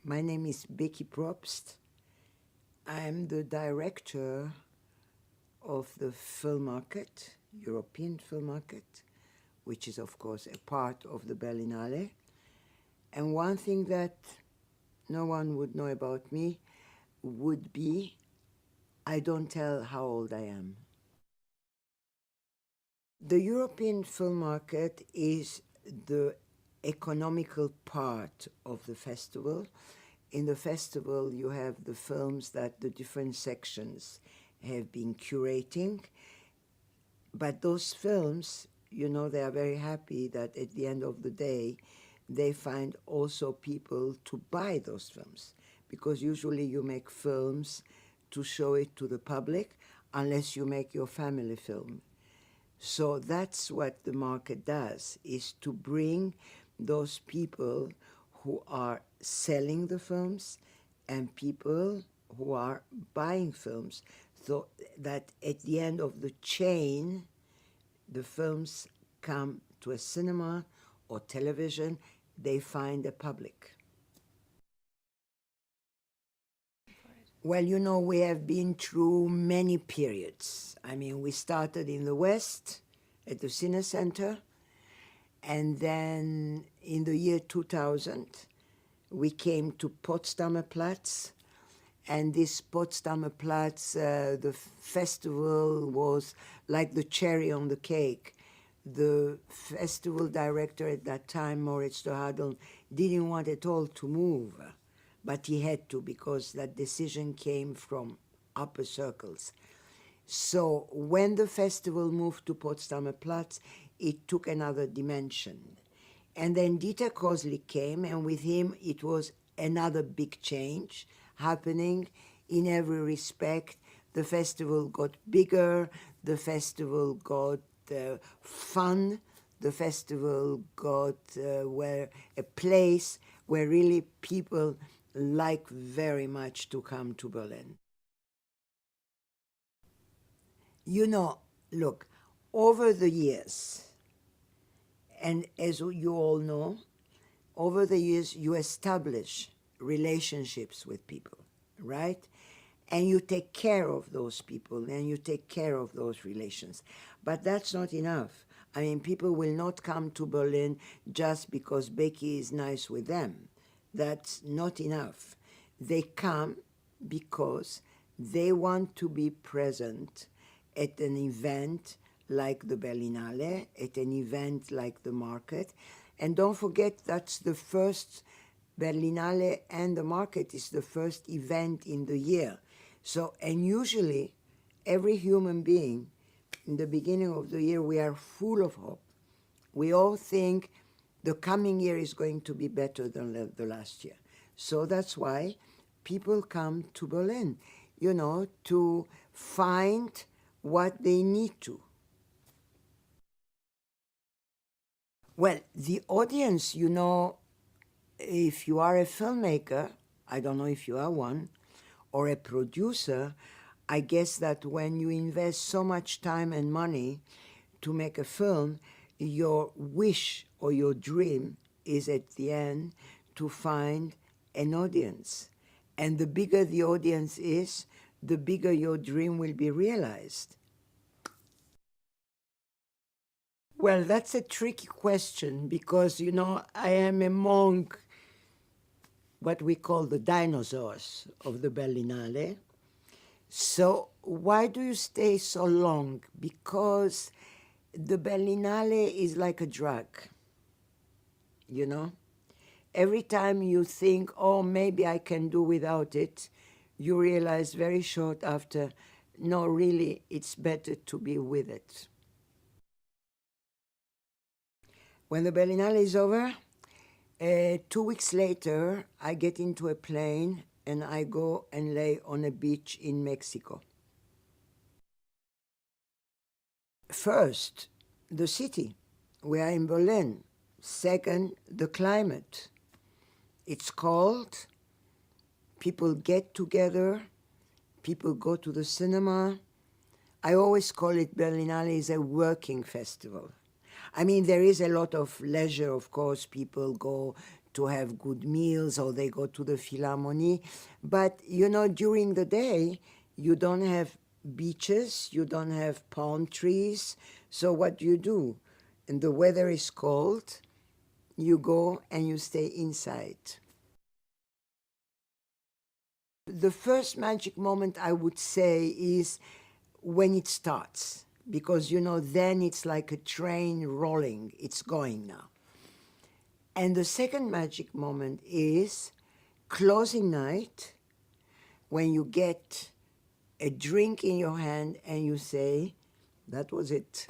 My name is Beki Probst. I'm the director of the film market, European film market, which is of course a part of the Berlinale. And one thing that no one would know about me would be I don't tell how old I am. The European film market is the economical part of the festival. In the festival, you have the films that the different sections have been curating. But those films, you know, they are very happy that at the end of the day, they find also people to buy those films. Because usually you make films to show it to the public, unless you make your family film. So that's what the market does, is to bring those people who are selling the films and people who are buying films, so that at the end of the chain, the films come to a cinema or television, they find a public. Well, you know, we have been through many periods. I mean, we started in the West at the Cine Center, and then in the year 2000, we came to Potsdamer Platz, and this Potsdamer Platz, the festival was like the cherry on the cake. The festival director at that time, Moritz de Hadel, didn't want at all to move, but he had to because that decision came from upper circles. So when the festival moved to Potsdamer Platz, it took another dimension. And then Dieter Koslik came, and with him it was another big change happening in every respect. The festival got bigger, the festival got fun, the festival got a place where really people like very much to come to Berlin. You know, look, over the years, and as you all know, over the years you establish relationships with people, right? And you take care of those people and you take care of those relations. But that's not enough. I mean, people will not come to Berlin just because Beki is nice with them. That's not enough. They come because they want to be present at an event like the Berlinale, at an event like the market. And don't forget, that's the first Berlinale, and the market is the first event in the year. So, and usually, every human being, in the beginning of the year, we are full of hope. We all think the coming year is going to be better than the last year. So that's why people come to Berlin, you know, to find what they need to. Well, the audience, you know, if you are a filmmaker, I don't know if you are one, or a producer, I guess that when you invest so much time and money to make a film, your wish or your dream is at the end to find an audience. And the bigger the audience is, the bigger your dream will be realized. Well, that's a tricky question because, you know, I am among what we call the dinosaurs of the Berlinale. So why do you stay so long? Because the Berlinale is like a drug, you know? Every time you think, oh, maybe I can do without it, you realize very short after, no, really, it's better to be with it. When the Berlinale is over, 2 weeks later, I get into a plane and I go and lay on a beach in Mexico. First, the city. We are in Berlin. Second, the climate. It's cold. People get together. People go to the cinema. I always call it Berlinale is a working festival. I mean, there is a lot of leisure, of course. People go to have good meals, or they go to the Philharmonie. But, you know, during the day, you don't have beaches, you don't have palm trees. So what do you do? And the weather is cold, you go and you stay inside. The first magic moment, I would say, is when it starts, because, you know, then it's like a train rolling, it's going now. And the second magic moment is closing night, when you get a drink in your hand and you say, that was it.